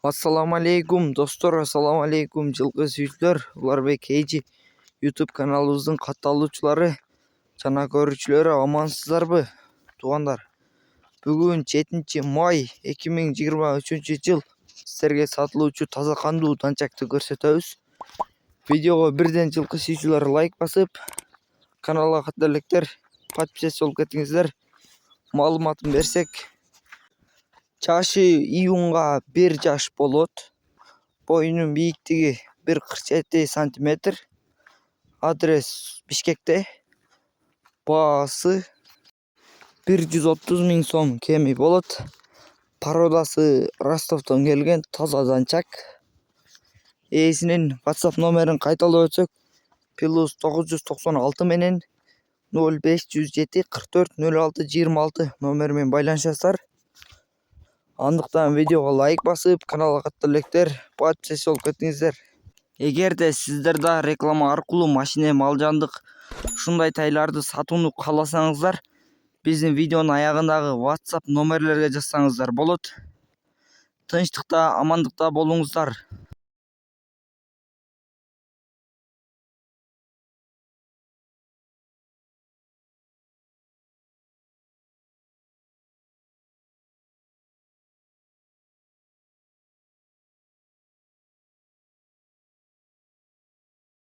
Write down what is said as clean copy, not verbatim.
Assalamu alaikum dostlar, assalamu alaikum жылқы сүйүүчүлөр. Уларбек KG YouTube каналыбыздын катталуучулары жана көрүүчүлөрү амансыздарбы туугандар? Бүгүн 7 май 2023 жыл сиздерге сатылуучу таза кандуу данчакты көрсөтөбүз. Видеого бирден жылкы сүйүүчүлөр лайк басып, каналга катар электер подписчик болуп кетиңиздер. Маалыматын берсек, жашы июнга 1 жаш болот. Боюнун бийиктиги 1,47 сантиметр. Адрес Бишкекте. Баасы 130 000 сом кеми болот. Пародасы Ростовдон келген таза данчак. Ээсинин WhatsApp номерин кайталап өтсөк, +996 менен 0507 44 06 26 номермен байланышасыздар. Андыктан видеого лайк басып, каналга катар электер подписчик болуп кетиңиздер. Эгерде сиздер да реклама аркылуу машина мал жандык ушундай тайларды сатууну кааласаңыздар, биздин видеонун аягындагы WhatsApp номерлерге жазсаңыздар болот. Тынчтыкта, амандыкта болуңуздар.